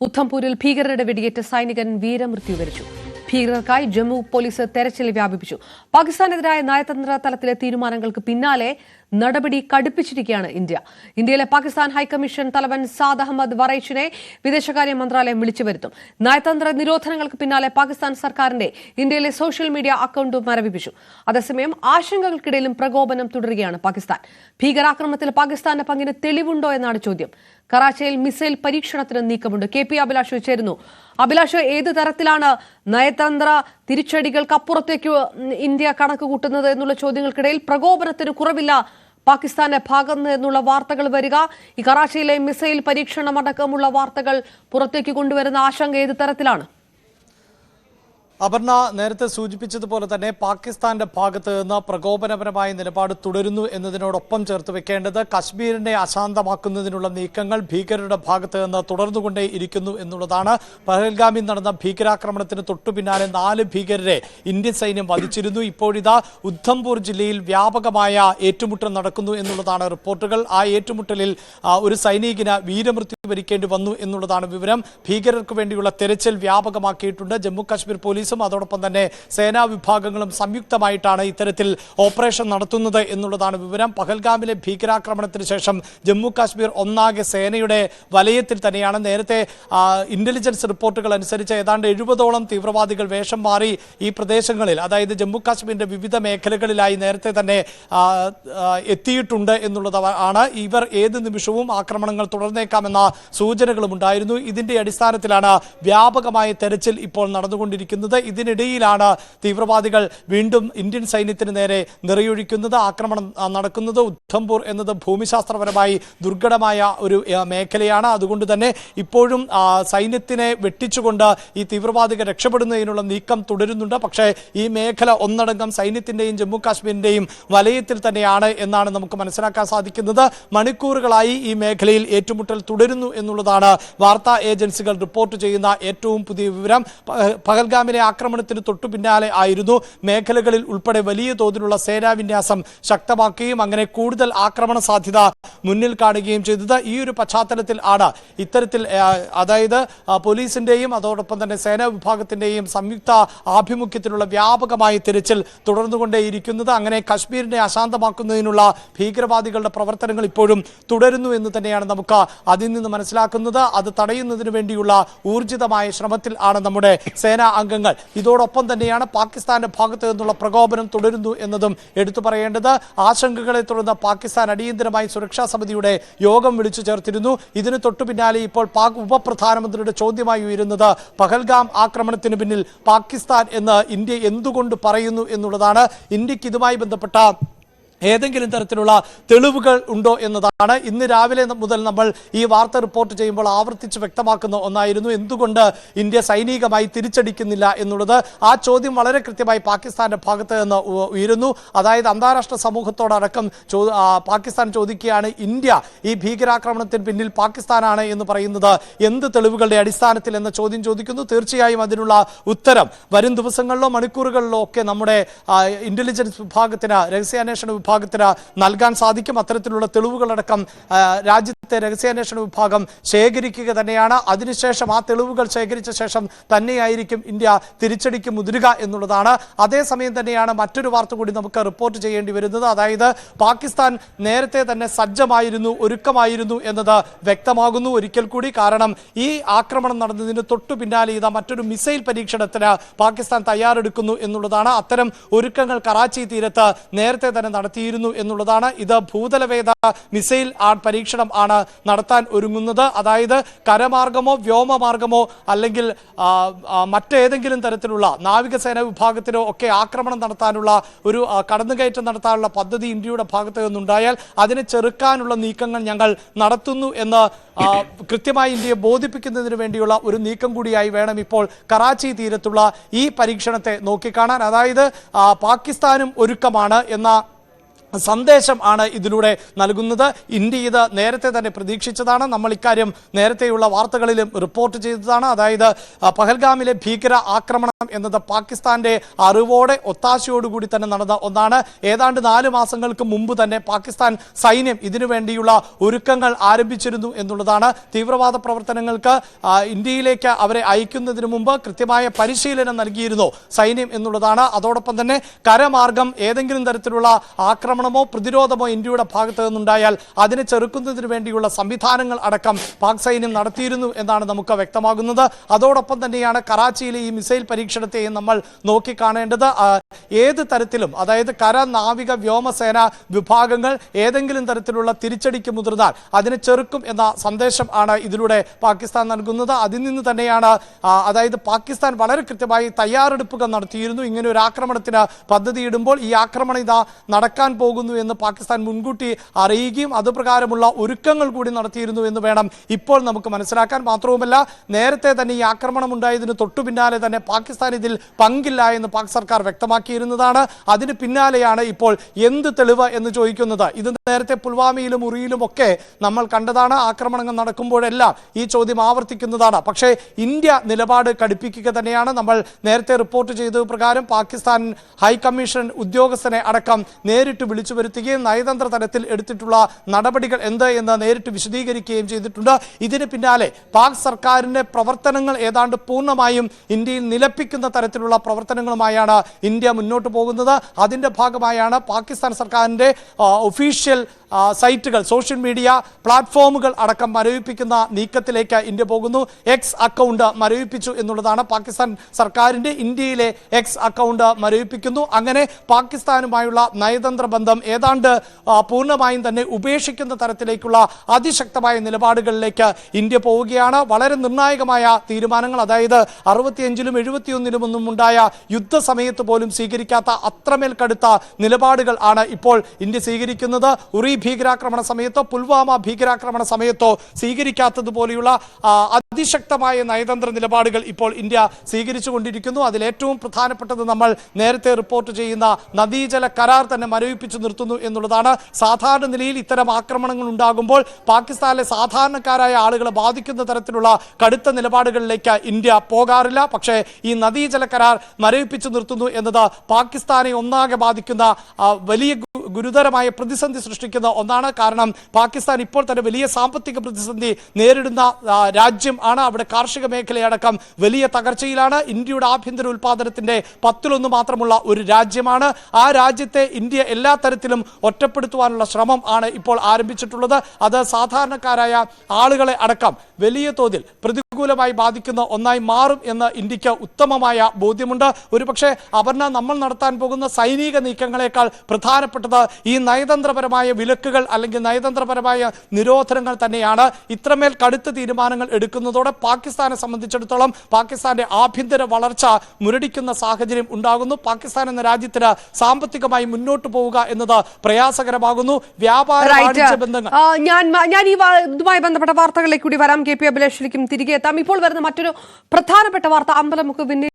ഉദ്ധംപൂരിൽ ഭീകരരുടെ വെടിയേറ്റ് സൈനികൻ വീരമൃത്യു വരിച്ചു. ഭീകരർക്കായി ജമ്മു പോലീസ് തെരച്ചിൽ വ്യാപിപ്പിച്ചു. പാകിസ്ഥാനെതിരായ നയതന്ത്ര തലത്തിലെ തീരുമാനങ്ങൾക്ക് പിന്നാലെ നടപടി കടുപ്പിച്ചിരിക്കുകയാണ് ഇന്ത്യ. ഇന്ത്യയിലെ പാകിസ്ഥാൻ ഹൈക്കമ്മീഷൻ തലവൻ സാദ് അഹമ്മദ് വറൈച്ചിനെ വിദേശകാര്യ മന്ത്രാലയം വിളിച്ചു വരുത്തും. നയതന്ത്ര നിരോധനങ്ങൾക്ക് പിന്നാലെ പാകിസ്ഥാൻ സർക്കാരിന്റെ ഇന്ത്യയിലെ സോഷ്യൽ മീഡിയ അക്കൌണ്ടും മരവിപ്പിച്ചു. അതേസമയം ആശങ്കകൾക്കിടയിലും പ്രകോപനം തുടരുകയാണ് പാകിസ്ഥാൻ. ഭീകരാക്രമണത്തിൽ പാകിസ്ഥാന്റെ പങ്കിന് തെളിവുണ്ടോ എന്നാണ് ചോദ്യം. കറാച്ചിയിൽ മിസൈൽ പരീക്ഷണത്തിന് നീക്കമുണ്ട്. കെ പി അഭിലാഷ് ചേരുന്നു. അഭിലാഷ്, ഏത് തരത്തിലാണ് നയതന്ത്ര തിരിച്ചടികൾക്കപ്പുറത്തേക്ക് ഇന്ത്യ കണക്ക് കൂട്ടുന്നത് എന്നുള്ള ചോദ്യങ്ങൾക്കിടയിൽ പ്രകോപനത്തിന് കുറവില്ല പാകിസ്ഥാന്റെ ഭാഗത്ത് നിന്നുള്ള വാർത്തകൾ വരിക? ഈ കറാച്ചിയിലെ മിസൈൽ പരീക്ഷണം അടക്കമുള്ള വാർത്തകൾ പുറത്തേക്ക് കൊണ്ടുവരുന്ന ആശങ്ക ഏത് തരത്തിലാണ്? അപർണ നേരത്തെ സൂചിപ്പിച്ചതുപോലെ തന്നെ പാകിസ്ഥാന്റെ ഭാഗത്ത് നിന്ന് പ്രകോപനപരമായ നിലപാട് തുടരുന്നു എന്നതിനോടൊപ്പം ചേർത്ത് വെക്കേണ്ടത് കശ്മീരിനെ അശാന്തമാക്കുന്നതിനുള്ള നീക്കങ്ങൾ ഭീകരരുടെ ഭാഗത്ത് നിന്ന് തുടർന്നുകൊണ്ടേ ഇരിക്കുന്നു എന്നുള്ളതാണ്. പഹൽഗാമിൽ നടന്ന ഭീകരാക്രമണത്തിന് തൊട്ടുപിന്നാലെ 4 ഭീകരരെ ഇന്ത്യൻ സൈന്യം വധിച്ചിരുന്നു. ഇപ്പോഴിതാ ഉദ്ധംപൂർ ജില്ലയിൽ വ്യാപകമായ ഏറ്റുമുട്ടൽ നടക്കുന്നു എന്നുള്ളതാണ് റിപ്പോർട്ടുകൾ. ആ ഏറ്റുമുട്ടലിൽ ഒരു സൈനികന് വീരമൃത്യു വരിക്കേണ്ടി വന്നു എന്നുള്ളതാണ് വിവരം. ഭീകരർക്ക് വേണ്ടിയുള്ള തെരച്ചിൽ വ്യാപകമാക്കിയിട്ടുണ്ട്. ജമ്മു കാശ്മീർ പോലീസും അതോടൊപ്പം തന്നെ സേനാ വിഭാഗങ്ങളും സംയുക്തമായിട്ടാണ് ഇത്തരത്തിൽ ഓപ്പറേഷൻ നടത്തുന്നത് എന്നുള്ളതാണ് വിവരം. പഹൽഗാമിലെ ഭീകരാക്രമണത്തിന് ശേഷം ജമ്മു കാശ്മീർ ഒന്നാകെ സേനയുടെ വലയത്തിൽ തന്നെയാണ്. നേരത്തെ ഇന്റലിജൻസ് റിപ്പോർട്ടുകൾ അനുസരിച്ച് ഏതാണ്ട് 70ഓളം തീവ്രവാദികൾ വേഷം മാറി ഈ പ്രദേശങ്ങളിൽ, അതായത് ജമ്മു കാശ്മീരിന്റെ വിവിധ മേഖലകളിലായി നേരത്തെ തന്നെ എത്തിയിട്ടുണ്ട് എന്നുള്ളതാണ്. ഇവർ ഏത് നിമിഷവും ആക്രമണങ്ങൾ തുടർന്നേക്കാമെന്ന സൂചനകളും ഉണ്ടായിരുന്നു. ഇതിന്റെ അടിസ്ഥാനത്തിലാണ് വ്യാപകമായ തെരച്ചിൽ ഇപ്പോൾ നടന്നുകൊണ്ടിരിക്കുന്നത്. ഇതിനിടയിലാണ് തീവ്രവാദികൾ വീണ്ടും ഇന്ത്യൻ സൈന്യത്തിന് നേരെ നിറയൊഴിക്കുന്നത്, ആക്രമണം നടക്കുന്നത്. ഉദ്ധംപൂർ എന്നത് ഭൂമിശാസ്ത്രപരമായി ദുർഘടമായ ഒരു മേഖലയാണ്. അതുകൊണ്ട് തന്നെ ഇപ്പോഴും സൈന്യത്തിനെ വെട്ടിച്ചുകൊണ്ട് ഈ തീവ്രവാദികൾ രക്ഷപ്പെടുന്നതിനുള്ള നീക്കം തുടരുന്നുണ്ട്. പക്ഷേ ഈ മേഖല ഒന്നടങ്കം സൈന്യത്തിന്റെയും ജമ്മു കാശ്മീരിന്റെയും വലയത്തിൽ തന്നെയാണ് എന്നാണ് നമുക്ക് മനസ്സിലാക്കാൻ സാധിക്കുന്നത്. മണിക്കൂറുകളായി ഈ മേഖലയിൽ ഏറ്റുമുട്ടൽ തുടരുന്നു എന്നുള്ളതാണ് വാർത്താ ഏജൻസികൾ റിപ്പോർട്ട് ചെയ്യുന്ന ഏറ്റവും പുതിയ വിവരം. പഹൽഗാമിലെ ആക്രമണത്തിന് തൊട്ടു പിന്നാലെ ആയിരുന്നു മേഖലകളിൽ ഉൾപ്പെടെ വലിയ തോതിലുള്ള സേനാവിന്യാസം ശക്തമാക്കുകയും അങ്ങനെ കൂടുതൽ ആക്രമണ സാധ്യത മുന്നിൽ കാണുകയും ചെയ്തത്. ഈ ഒരു പശ്ചാത്തലത്തിൽ ആണ് ഇത്തരത്തിൽ അതായത് പോലീസിന്റെയും അതോടൊപ്പം തന്നെ സേനാ വിഭാഗത്തിന്റെയും സംയുക്ത ആഭിമുഖ്യത്തിലുള്ള വ്യാപകമായ തിരച്ചിൽ തുടർന്നുകൊണ്ടേയിരിക്കുന്നത്. അങ്ങനെ കശ്മീരിനെ അശാന്തമാക്കുന്നതിനുള്ള ഭീകരവാദികളുടെ പ്രവർത്തനങ്ങൾ ഇപ്പോഴും തുടരുന്നു എന്ന് തന്നെയാണ് നമുക്ക് അതിൽ നിന്ന് മനസ്സിലാക്കുന്നത്. അത് തടയുന്നതിന് വേണ്ടിയുള്ള ഊർജിതമായ ശ്രമത്തിൽ ആണ് നമ്മുടെ സേനാ അംഗങ്ങൾ. ഇതോടൊപ്പം തന്നെയാണ് പാകിസ്ഥാന്റെ ഭാഗത്ത് നിന്നുള്ള പ്രകോപനം തുടരുന്നു എന്നതും എടുത്തു പറയേണ്ടത്. ആശങ്കകളെ തുടർന്ന് പാകിസ്ഥാൻ അടിയന്തരമായി സുരക്ഷാ സമിതിയുടെ യോഗം വിളിച്ചു ചേർത്തിരുന്നു. ഇതിന് തൊട്ടു പിന്നാലെ ഇപ്പോൾ പാക് ഉപപ്രധാനമന്ത്രിയുടെ ചോദ്യമായി ഉയരുന്നത് പഹൽഗാം ആക്രമണത്തിന് പിന്നിൽ പാകിസ്ഥാൻ എന്ന് ഇന്ത്യ എന്തുകൊണ്ട് പറയുന്നു എന്നുള്ളതാണ്. ഇന്ത്യക്ക് ഇതുമായി ബന്ധപ്പെട്ട ഏതെങ്കിലും തരത്തിലുള്ള തെളിവുകൾ ഉണ്ടോ എന്നതാണ്. ഇന്ന് രാവിലെ മുതൽ നമ്മൾ ഈ വാർത്ത റിപ്പോർട്ട് ചെയ്യുമ്പോൾ ആവർത്തിച്ച് വ്യക്തമാക്കുന്ന ഒന്നായിരുന്നു എന്തുകൊണ്ട് ഇന്ത്യ സൈനികമായി തിരിച്ചടിക്കുന്നില്ല എന്നുള്ളത്. ആ ചോദ്യം വളരെ കൃത്യമായി പാകിസ്ഥാന്റെ ഭാഗത്ത് നിന്ന് ഉയരുന്നു. അതായത് അന്താരാഷ്ട്ര സമൂഹത്തോടക്കം പാകിസ്ഥാൻ ചോദിക്കുകയാണ്, ഇന്ത്യ ഈ ഭീകരാക്രമണത്തിന് പിന്നിൽ പാകിസ്ഥാനാണ് എന്ന് പറയുന്നത് എന്ത് തെളിവുകളുടെ അടിസ്ഥാനത്തിൽ എന്ന ചോദ്യം ചോദിക്കുന്നു. തീർച്ചയായും അതിനുള്ള ഉത്തരം വരും ദിവസങ്ങളിലോ മണിക്കൂറുകളിലോ ഒക്കെ നമ്മുടെ ഇന്റലിജൻസ് വിഭാഗത്തിന്, രഹസ്യാന്വേഷണ വിഭാഗത്തിന് നൽകാൻ സാധിക്കും. അത്തരത്തിലുള്ള തെളിവുകളടക്കം രാജ്യത്തെ രഹസ്യാന്വേഷണ വിഭാഗം ശേഖരിക്കുക തന്നെയാണ്. അതിനുശേഷം ആ തെളിവുകൾ ശേഖരിച്ച ശേഷം തന്നെയായിരിക്കും ഇന്ത്യ തിരിച്ചടിക്ക് മുതിരുക എന്നുള്ളതാണ്. അതേസമയം തന്നെയാണ് മറ്റൊരു വാർത്ത കൂടി നമുക്ക് റിപ്പോർട്ട് ചെയ്യേണ്ടി വരുന്നത്. അതായത് പാകിസ്ഥാൻ നേരത്തെ തന്നെ സജ്ജമായിരുന്നു, ഒരുക്കമായിരുന്നു എന്നത് വ്യക്തമാകുന്നു ഒരിക്കൽ കൂടി. കാരണം ഈ ആക്രമണം നടന്നതിന് തൊട്ടു പിന്നാലെ ഇതാ മറ്റൊരു മിസൈൽ പരീക്ഷണത്തിന് പാകിസ്ഥാൻ തയ്യാറെടുക്കുന്നു എന്നുള്ളതാണ്. അത്തരം ഒരുക്കങ്ങൾ കറാച്ചി തീരത്ത് നേരത്തെ തന്നെ നടത്തിയിരുന്നു എന്നുള്ളതാണ്. ഇത് ഭൂതലവേദ മിസൈൽ പരീക്ഷണം ആണ് നടത്താൻ ഒരുങ്ങുന്നത്. അതായത് കരമാർഗമോ വ്യോമമാർഗമോ അല്ലെങ്കിൽ മറ്റേതെങ്കിലും തരത്തിലുള്ള നാവികസേന വിഭാഗത്തിനോ ഒക്കെ ആക്രമണം നടത്താനുള്ള ഒരു കടന്നുകയറ്റം നടത്താനുള്ള പദ്ധതി ഇന്ത്യയുടെ ഭാഗത്ത് നിന്നുണ്ടായാൽ അതിനെ ചെറുക്കാനുള്ള നീക്കങ്ങൾ ഞങ്ങൾ നടത്തുന്നു എന്ന് കൃത്യമായി ഇന്ത്യയെ ബോധിപ്പിക്കുന്നതിന് വേണ്ടിയുള്ള ഒരു നീക്കം കൂടിയായി വേണം ഇപ്പോൾ കറാച്ചി തീരത്തുള്ള ഈ പരീക്ഷണത്തെ നോക്കിക്കാണാൻ. അതായത് പാകിസ്ഥാനും ഒരുക്കമാണ് എന്ന സന്ദേശം ആണ് ഇതിലൂടെ നൽകുന്നത്. ഇന്ത്യ ഇത് നേരത്തെ തന്നെ പ്രതീക്ഷിച്ചതാണ്. നമ്മൾ ഇക്കാര്യം നേരത്തെയുള്ള വാർത്തകളിലും റിപ്പോർട്ട് ചെയ്തതാണ്. അതായത് പഹൽഗാമിലെ ഭീകര ആക്രമണം എന്നത് പാകിസ്ഥാന്റെ അറിവോടെ ഒത്താശയോടുകൂടി തന്നെ നടന്ന ഒന്നാണ്. ഏതാണ്ട് 4 മാസങ്ങൾക്ക് മുമ്പ് തന്നെ പാകിസ്ഥാൻ സൈന്യം ഇതിനു വേണ്ടിയുള്ള ഒരുക്കങ്ങൾ ആരംഭിച്ചിരുന്നു എന്നുള്ളതാണ്. തീവ്രവാദ പ്രവർത്തനങ്ങൾക്ക് ഇന്ത്യയിലേക്ക് അവരെ അയക്കുന്നതിന് മുമ്പ് കൃത്യമായ പരിശീലനം നൽകിയിരുന്നു സൈന്യം എന്നുള്ളതാണ്. അതോടൊപ്പം തന്നെ കരമാർഗം ഏതെങ്കിലും തരത്തിലുള്ള ആക്രമണമോ പ്രതിരോധമോ ഇന്ത്യയുടെ ഭാഗത്ത് നിന്നുണ്ടായാൽ അതിനെ ചെറുക്കുന്നതിന് വേണ്ടിയുള്ള സംവിധാനങ്ങൾ അടക്കം പാക് സൈന്യം നടത്തിയിരുന്നു എന്നാണ് നമുക്ക് വ്യക്തമാകുന്നത്. അതോടൊപ്പം തന്നെയാണ് കറാച്ചിയിലെ ഈ മിസൈൽ പരീക്ഷണത്തെയും നമ്മൾ നോക്കിക്കാണേണ്ടത്. ഏത് തരത്തിലും, അതായത് കര, നാവിക, വ്യോമസേന വിഭാഗങ്ങൾ ഏതെങ്കിലും തരത്തിലുള്ള തിരിച്ചടിക്ക് മുതിർന്നാൽ അതിനെ ചെറുക്കും എന്ന സന്ദേശം ആണ് ഇതിലൂടെ പാകിസ്ഥാൻ നൽകുന്നത്. അതിൽ നിന്ന് തന്നെയാണ് അതായത് പാകിസ്ഥാൻ വളരെ കൃത്യമായി തയ്യാറെടുപ്പുകൾ നടത്തിയിരുന്നു. ഇങ്ങനെ ഒരു ആക്രമണത്തിന് പദ്ധതിയിടുമ്പോൾ ഈ ആക്രമണം ഇതാ നടക്കാൻ പോകുന്നു എന്ന് പാകിസ്ഥാൻ മുൻകൂട്ടി അറിയുകയും അതുപ്രകാരമുള്ള ഒരുക്കങ്ങൾ കൂടി നടത്തിയിരുന്നു എന്ന് വേണം ഇപ്പോൾ നമുക്ക് മനസ്സിലാക്കാൻ. മാത്രവുമല്ല, നേരത്തെ തന്നെ ഈ ആക്രമണം ഉണ്ടായതിന് തൊട്ടു പിന്നാലെ തന്നെ പാകിസ്ഥാൻ ഇതിൽ പങ്കില്ല എന്ന് പാക് സർക്കാർ വ്യക്തമാക്കിയിരുന്നതാണ്. അതിന് പിന്നാലെയാണ് ഇപ്പോൾ എന്ത് തെളിവ് എന്ന് ചോദിക്കുന്നത്. ഇത് നേരത്തെ പുൽവാമയിലും ഉറിയിലും ഒക്കെ നമ്മൾ കണ്ടതാണ്. ആക്രമണങ്ങൾ നടക്കുമ്പോഴെല്ലാം ഈ ചോദ്യം ആവർത്തിക്കുന്നതാണ്. പക്ഷേ ഇന്ത്യ നിലപാട് കടുപ്പിക്കുക തന്നെയാണ്. നമ്മൾ നേരത്തെ റിപ്പോർട്ട് ചെയ്തത് പ്രകാരം പാകിസ്ഥാൻ ഹൈക്കമ്മീഷൻ ഉദ്യോഗസ്ഥനെ അടക്കം നേരിട്ട് വിളിച്ചു വരുത്തുകയും നയതന്ത്ര തലത്തിൽ എടുത്തിട്ടുള്ള നടപടികൾ എന്ത് എന്ന് നേരിട്ട് വിശദീകരിക്കുകയും ചെയ്തിട്ടുണ്ട്. ഇതിന് പിന്നാലെ പാക് സർക്കാരിന്റെ പ്രവർത്തനങ്ങൾ ഏതാണ്ട് പൂർണ്ണമായും ഇന്ത്യയിൽ നിലപ്പിക്കുന്ന തരത്തിലുള്ള പ്രവർത്തനങ്ങളുമായാണ് ഇന്ത്യ മുന്നോട്ട് പോകുന്നത്. അതിന്റെ ഭാഗമായാണ് പാകിസ്ഥാൻ സർക്കാരിന്റെ ഒഫീഷ്യൽ സൈറ്റുകൾ, സോഷ്യൽ മീഡിയ പ്ലാറ്റ്ഫോമുകൾ അടക്കം മരവിപ്പിക്കുന്ന നീക്കത്തിലേക്ക് ഇന്ത്യ പോകുന്നു. എക്സ് അക്കൗണ്ട് മരവിപ്പിച്ചു എന്നുള്ളതാണ് പാകിസ്ഥാൻ സർക്കാരിന്റെ. ഇന്ത്യയിലെ എക്സ് അക്കൗണ്ട് മരവിപ്പിക്കുന്നു. അങ്ങനെ പാകിസ്ഥാനുമായുള്ള നയതന്ത്ര ബന്ധം ഏതാണ്ട് പൂർണ്ണമായും തന്നെ ഉപേക്ഷിക്കുന്ന തരത്തിലേക്കുള്ള അതിശക്തമായ നിലപാടുകളിലേക്ക് ഇന്ത്യ പോവുകയാണ്. വളരെ നിർണായകമായ തീരുമാനങ്ങൾ, അതായത് 65-ലും 71-ലും ഒന്നും ഉണ്ടായ യുദ്ധസമയത്ത് പോലും സ്വീകരിക്കാത്ത അത്രമേൽ കടുത്ത നിലപാടുകൾ ആണ് ഇപ്പോൾ ഇന്ത്യ സ്വീകരിക്കുന്നത്. ഉറി ഭീകരാക്രമണ സമയത്തോ പുൽവാമ ഭീകരാക്രമണ സമയത്തോ സ്വീകരിക്കാത്തതുപോലെയുള്ള അതിശക്തമായ നയതന്ത്ര നിലപാടുകൾ ഇപ്പോൾ ഇന്ത്യ സ്വീകരിച്ചുകൊണ്ടിരിക്കുന്നു. അതിലേറ്റവും പ്രധാനപ്പെട്ടത് നമ്മൾ നേരത്തെ റിപ്പോർട്ട് ചെയ്യുന്ന നദീജല കരാർ തന്നെ മരവിപ്പിച്ചു നിർത്തുന്നു എന്നുള്ളതാണ്. സാധാരണ നിലയിൽ ഇത്തരം ആക്രമണങ്ങൾ ഉണ്ടാകുമ്പോൾ പാകിസ്ഥാനിലെ സാധാരണക്കാരായ ആളുകളെ ബാധിക്കുന്ന തരത്തിലുള്ള കടുത്ത നിലപാടുകളിലേക്ക് ഇന്ത്യ പോകാറില്ല. പക്ഷേ ഈ നദീജല കരാർ മരവിപ്പിച്ചു നിർത്തുന്നു എന്നത് പാകിസ്ഥാനെ ഒന്നാകെ ബാധിക്കുന്ന വലിയ ഗുരുതരമായ പ്രതിസന്ധി സൃഷ്ടിക്കുന്ന ഒന്നാണ്. കാരണം പാകിസ്ഥാൻ ഇപ്പോൾ തന്നെ വലിയ സാമ്പത്തിക പ്രതിസന്ധി നേരിടുന്ന രാജ്യം ആണ്. അവിടെ കാർഷിക മേഖലയടക്കം വലിയ തകർച്ചയിലാണ്. ഇന്ത്യയുടെ ആഭ്യന്തര ഉൽപാദനത്തിന്റെ 10% മാത്രമുള്ള ഒരു രാജ്യമാണ്. ആ രാജ്യത്തെ ഇന്ത്യ എല്ലാ തരത്തിലും ഒറ്റപ്പെടുത്തുവാനുള്ള ശ്രമം ആണ് ഇപ്പോൾ ആരംഭിച്ചിട്ടുള്ളത്. അത് സാധാരണക്കാരായ ആളുകളെ അടക്കം വലിയ തോതിൽ പ്രതികൂലമായി ബാധിക്കുന്ന ഒന്നായി മാറും എന്ന് ഇന്ത്യക്ക് ഉത്തമമായ ബോധ്യമുണ്ട്. ഒരുപക്ഷെ അപർണ, നമ്മൾ നടത്താൻ പോകുന്ന സൈനിക നീക്കങ്ങളെക്കാൾ പ്രധാനപ്പെട്ടത് ഈ നയതന്ത്രപരമായ വിലക്കുകൾ അല്ലെങ്കിൽ നയതന്ത്രപരമായ നിരോധനങ്ങൾ തന്നെയാണ്. ഇത്രമേൽ കടുത്ത തീരുമാനങ്ങൾ എടുക്കുന്നതോടെ പാകിസ്ഥാനെ സംബന്ധിച്ചിടത്തോളം പാകിസ്ഥാന്റെ ആഭ്യന്തര വളർച്ച മുരടിക്കുന്ന സാഹചര്യം ഉണ്ടാകുന്നു. പാകിസ്ഥാൻ എന്ന രാജ്യത്തിന് സാമ്പത്തികമായി മുന്നോട്ട് പോവുക എന്നത് പ്രയാസകരമാകുന്നു. വ്യാപാര വാണിജ്യ ബന്ധങ്ങൾ ഞാൻ ഈ ഇതുമായി ബന്ധപ്പെട്ട വാർത്തകളിലേക്ക് കൂടി വരാം. KP അഭിലാഷിലേക്കും തിരികെ എത്താം. ഇപ്പോൾ വരുന്ന മറ്റൊരു പ്രധാനപ്പെട്ട വാർത്ത, അമ്പലമുക്ക്